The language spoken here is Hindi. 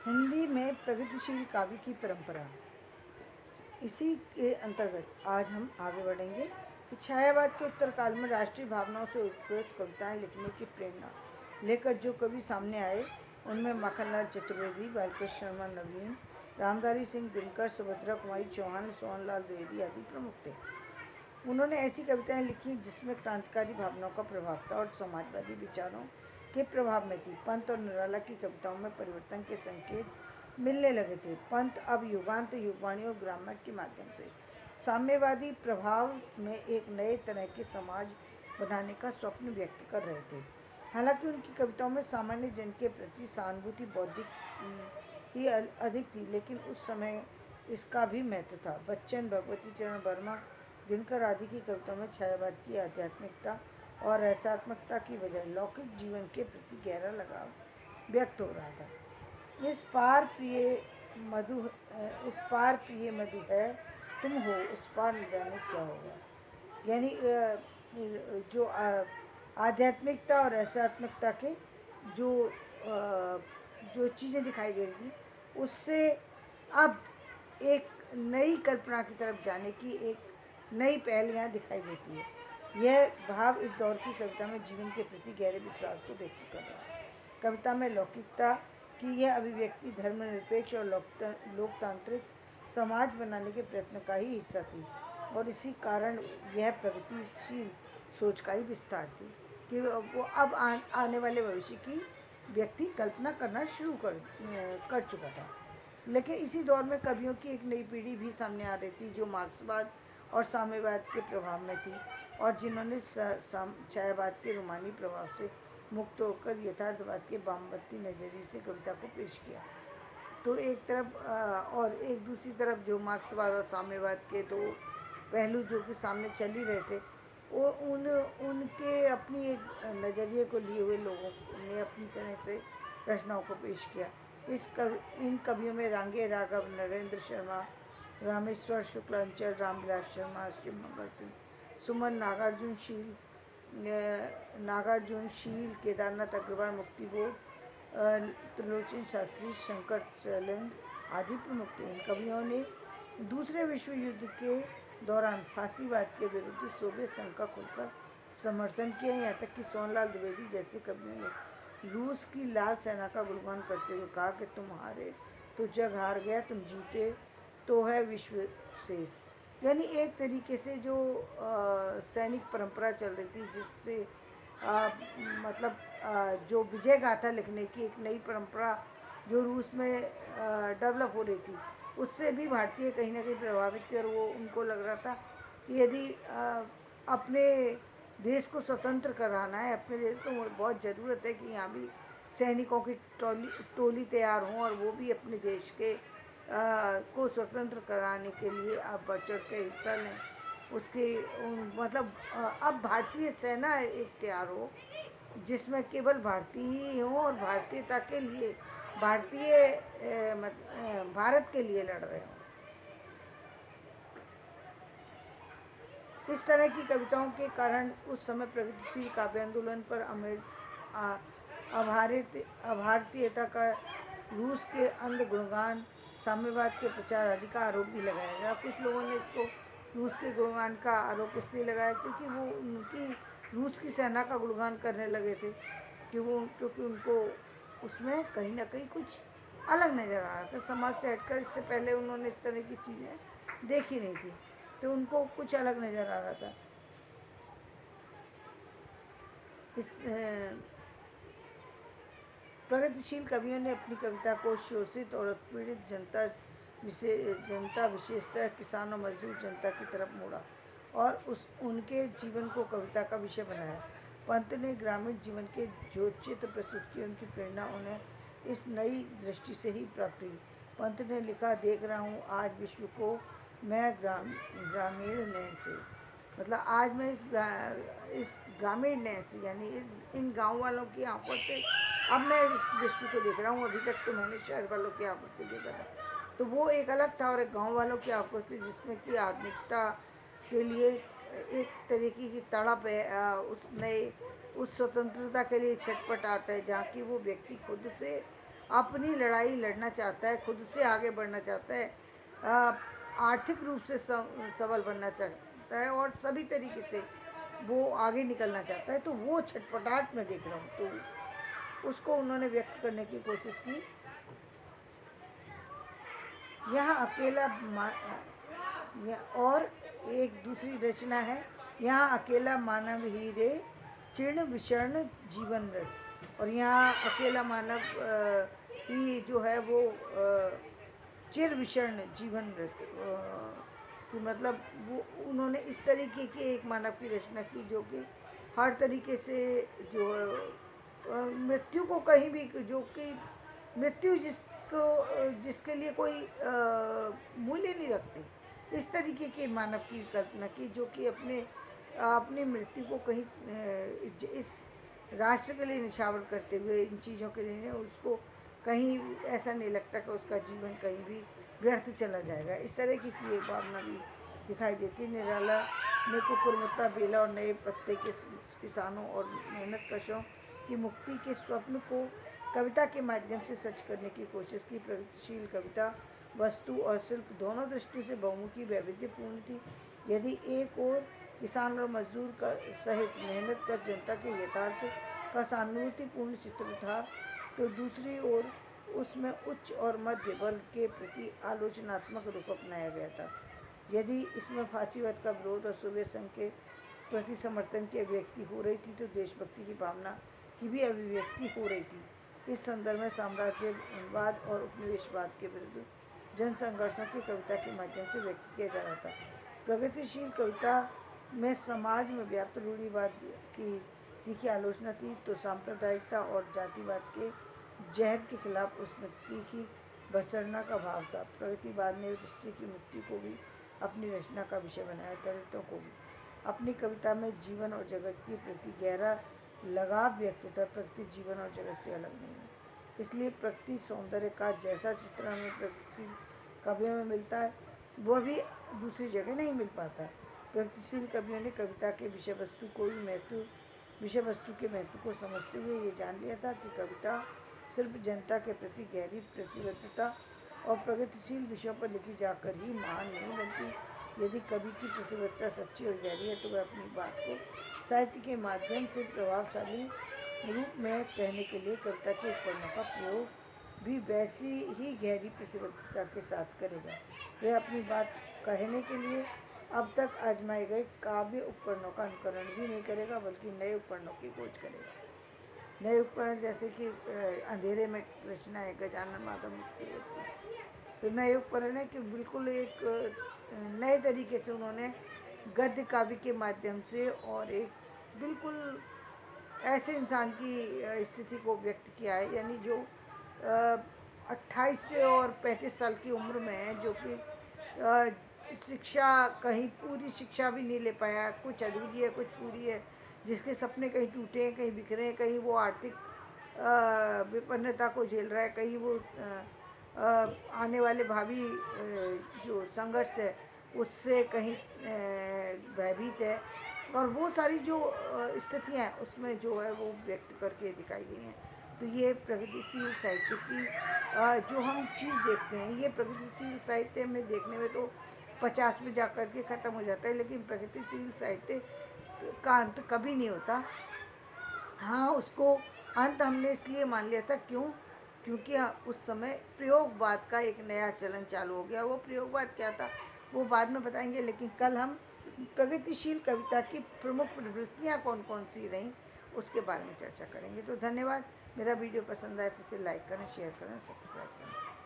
हिंदी में प्रगतिशील काव्य की परंपरा। इसी के अंतर्गत आज हम आगे बढ़ेंगे कि छायावाद के उत्तर काल में राष्ट्रीय भावनाओं से उत्प्रेरित कविताएं लिखने की प्रेरणा लेकर जो कवि सामने आए उनमें माखनलाल चतुर्वेदी, बालकृष्ण शर्मा नवीन, रामधारी सिंह दिनकर, सुभद्रा कुमारी चौहान, सोहनलाल द्विवेदी आदि प्रमुख थे। उन्होंने ऐसी कविताएं लिखी जिसमें क्रांतिकारी भावनाओं का प्रभाव था और समाजवादी विचारों के प्रभाव में थी। पंत और निराला की कविताओं में परिवर्तन के संकेत मिलने लगे थे। पंत अब युगांत, युगवाणी और ग्राम्य के माध्यम से साम्यवादी प्रभाव में एक नए तरह के समाज बनाने का स्वप्न व्यक्त कर रहे थे। हालांकि उनकी कविताओं में सामान्य जन के प्रति सहानुभूति बौद्धिक ही अधिक थी, लेकिन उस समय इसका भी महत्व था। बच्चन, भगवती चरण वर्मा, दिनकर आदि की कविताओं में छायावाद की आध्यात्मिकता और रसात्मकता की बजाय लौकिक जीवन के प्रति गहरा लगाव व्यक्त हो रहा था। इस पार प्रिय मधु है, तुम हो उस पार न जाने क्या होगा। यानी जो आध्यात्मिकता और रसात्मकता के जो चीज़ें दिखाई दे रही थी, उससे अब एक नई कल्पना की तरफ जाने की एक नई पहल यहाँ दिखाई देती है। यह भाव इस दौर की कविता में जीवन के प्रति गहरे विश्वास को व्यक्त कर रहा है। कविता में लौकिकता की यह अभिव्यक्ति धर्मनिरपेक्ष और लोकतांत्रिक समाज बनाने के प्रयत्न का ही हिस्सा थी और इसी कारण यह प्रगतिशील सोच का ही विस्तार थी कि वो अब आने वाले भविष्य की व्यक्ति कल्पना करना शुरू कर चुका था। लेकिन इसी दौर में कवियों की एक नई पीढ़ी भी सामने आ रही थी जो मार्क्सवाद और साम्यवाद के प्रभाव में थी और जिन्होंने छायावाद के रोमानी प्रभाव से मुक्त होकर यथार्थवाद के वामपंथी नजरिए से कविता को पेश किया। तो एक तरफ और एक दूसरी तरफ जो मार्क्सवाद और साम्यवाद के दो पहलू जो कि सामने चल ही रहे थे, वो उनके अपनी एक नज़रिए को लिए हुए लोगों ने अपनी तरह से रचनाओं को पेश किया। इन कवियों में रांगे राघव, नरेंद्र शर्मा, रामेश्वर शुक्ल, अंचल, रामविलास शर्मा, शिव मंगल सिंह, सुमन, नागार्जुन शील, केदारनाथ अग्रवाल, मुक्तिबोध, त्रिलोचन शास्त्री, शंकर चैलेंज आदि प्रमुख थे। इन कवियों ने दूसरे विश्व युद्ध के दौरान फांसीवाद के विरुद्ध सोवियत संघ का खुलकर समर्थन किया। यहाँ तक कि सोहनलाल द्विवेदी जैसे कवियों ने रूस की लाल सेना का गुणगान करते हुए कहा कि तुम हारे तो जग हार गया, तुम जीते तो है विश्व शेष। यानी एक तरीके से जो सैनिक परंपरा चल रही थी, जिससे जो विजय गाथा लिखने की एक नई परंपरा जो रूस में डेवलप हो रही थी, उससे भी भारतीय कहीं ना कहीं प्रभावित थे और वो उनको लग रहा था कि यदि अपने देश को स्वतंत्र कराना है, अपने देश तो बहुत ज़रूरत है कि यहाँ भी सैनिकों की टोली तैयार हों और वो भी अपने देश के को स्वतंत्र कराने के लिए आप बढ़ चढ़ के हिस्सा लें। उसके अब भारतीय सेना एक तैयार हो जिसमें केवल भारतीय ही हों और भारतीयता के लिए भारत के लिए लड़ रहे हों। इस तरह की कविताओं के कारण उस समय प्रगतिशील काव्य आंदोलन पर अभारतीयता का, रूस के अंध गुणगान, साम्यवाद के प्रचार आदि का आरोप भी लगाया गया। कुछ लोगों ने इसको रूस के गुणगान का आरोप इसलिए लगाया क्योंकि वो उनकी रूस की सेना का गुणगान करने लगे थे क्योंकि उनको उसमें कहीं ना कहीं कुछ अलग नज़र आ रहा था समाज से हटकर। इससे पहले उन्होंने इस तरह की चीज़ें देखी नहीं थी, तो उनको कुछ अलग नज़र आ रहा था। प्रगतिशील कवियों ने अपनी कविता को शोषित और उत्पीड़ित जनता विशेषतः किसान और मजदूर जनता की तरफ मोड़ा और उनके जीवन को कविता का विषय बनाया। पंत ने ग्रामीण जीवन के जो चित्र प्रस्तुत किए, उनकी प्रेरणा उन्हें इस नई दृष्टि से ही प्राप्त हुई। पंत ने लिखा, देख रहा हूँ आज विश्व को मैं ग्रामीण नयन से, मतलब आज मैं इस ग्रामीण नयन से, यानी इन गांव वालों की आंखों से अब मैं इस विश्व को देख रहा हूँ। अभी तक तो मैंने शहर वालों की आंखों से देखा था, तो वो एक अलग था, और एक गांव वालों की आंखों से जिसमें कि आधुनिकता के लिए एक तरीके की तड़प है, उस स्वतंत्रता के लिए छटपटाहट है, जहाँ की वो व्यक्ति खुद से अपनी लड़ाई लड़ना चाहता है, खुद से आगे बढ़ना चाहता है, आर्थिक रूप से सबल बनना चाहता है और सभी तरीके से वो आगे निकलना चाहता है, तो वो छटपटाहट में देख रहा हूँ। तो उसको उन्होंने व्यक्त करने की कोशिश की। यहाँ अकेला और एक दूसरी रचना है, यहाँ अकेला मानव ही रे चीर्ण विचर्ण जीवन रत। और यहाँ अकेला मानव ही जो है वो चिर विचर्ण जीवन रत कि मतलब वो उन्होंने इस तरीके की एक मानव की रचना की जो कि हर तरीके से जो मृत्यु को कहीं भी, जो कि मृत्यु जिसके लिए कोई मूल्य नहीं रखती, इस तरीके के मानव की कल्पना की जो कि अपनी मृत्यु को कहीं इस राष्ट्र के लिए निछावर करते हुए, इन चीज़ों के लिए उसको कहीं ऐसा नहीं लगता कि उसका जीवन कहीं भी व्यर्थ चला जाएगा। इस तरह की एक भावना भी दिखाई देती है। निराला ने कुकुरमुत्ता बेला और नए पत्ते के किसानों और मेहनत कशों की मुक्ति के स्वप्न को कविता के माध्यम से सच करने की कोशिश की। प्रगतिशील कविता वस्तु और शिल्प दोनों दृष्टियों से बहुमुखी वैविध्यपूर्ण थी। यदि एक और किसान और मजदूर का सहित मेहनत कर जनता के यथार्थ का सहानुभूतिपूर्ण चित्र था, तो दूसरी ओर उसमें उच्च और मध्य वर्ग के प्रति आलोचनात्मक रूप अपनाया गया था। यदि इसमें फांसीवाद का विरोध और सोवियत संघ के प्रति समर्थन की अभिव्यक्ति हो रही थी, तो देशभक्ति की भावना की भी अभिव्यक्ति हो रही थी। इस संदर्भ में साम्राज्यवाद और उपनिवेशवाद के विरुद्ध जन संघर्षों की कविता के माध्यम से व्यक्त किया जा रहा था। प्रगतिशील कविता में समाज में व्याप्त रूढ़िवाद की तीखी आलोचना थी, तो सांप्रदायिकता और जातिवाद के जहर के खिलाफ उसमें तीखी बसरना का भाव था। प्रगतिवाद ने दृष्टि की मुक्ति को भी अपनी रचना का विषय बनाया, दलितों को भी। अपनी कविता में जीवन और जगत के प्रति गहरा लगाव व्यक्त होता है। प्रकृति जीवन और जगत से अलग नहीं है, इसलिए प्रकृति सौंदर्य का जैसा चित्रण हमें प्रगतिशील कवियों में मिलता है, वह भी दूसरी जगह नहीं मिल पाता। प्रगतिशील कवियों ने कविता के विषय वस्तु के महत्व को समझते हुए ये जान लिया था कि कविता सिर्फ जनता के प्रति गहरी प्रतिबद्धता और प्रगतिशील विषयों पर लिखी जाकर ही महान नहीं बनती। यदि कवि की प्रतिबद्धता सच्ची और गहरी है, तो वह अपनी बात को साहित्य के माध्यम से प्रभावशाली रूप में कहने के लिए कविता के उपकरणों का प्रयोग भी वैसी ही गहरी प्रतिबद्धता के साथ करेगा। वह अपनी बात कहने के लिए अब तक आजमाए गए काव्य उपकरणों का अनुकरण भी नहीं करेगा, बल्कि नए उपकरणों की खोज करेगा। नए उपकरण जैसे कि अंधेरे में रचना है गजानन माधव मुक्तिवर्ती, तो नए उपकरण है कि बिल्कुल एक नए तरीके से उन्होंने गद्य काव्य के माध्यम से और एक बिल्कुल ऐसे इंसान की स्थिति को व्यक्त किया है, यानी जो 28 से और 35 साल की उम्र में है, जो कि शिक्षा कहीं पूरी शिक्षा भी नहीं ले पाया, कुछ अधूरी है कुछ पूरी है, जिसके सपने कहीं टूटे हैं कहीं बिखरे हैं, कहीं वो आर्थिक विपन्नता को झेल रहा है, कहीं वो आने वाले भावी जो संघर्ष है उससे कहीं भयभीत है, और वो सारी जो स्थितियाँ हैं उसमें जो है वो व्यक्त करके दिखाई गई हैं। तो ये प्रगतिशील साहित्य की जो हम चीज़ देखते हैं, ये प्रगतिशील साहित्य में देखने में तो 50 में जा कर के ख़त्म हो जाता है, लेकिन प्रगतिशील साहित्य का अंत कभी नहीं होता। हाँ, उसको अंत हमने इसलिए मान लिया था, क्योंकि उस समय प्रयोगवाद का एक नया चलन चालू हो गया। वो प्रयोगवाद क्या था वो बाद में बताएंगे, लेकिन कल हम प्रगतिशील कविता की प्रमुख प्रवृत्तियाँ कौन कौन सी रहीं उसके बारे में चर्चा करेंगे। तो धन्यवाद। मेरा वीडियो पसंद आए तो इसे लाइक करें, शेयर करें, सब्सक्राइब करें।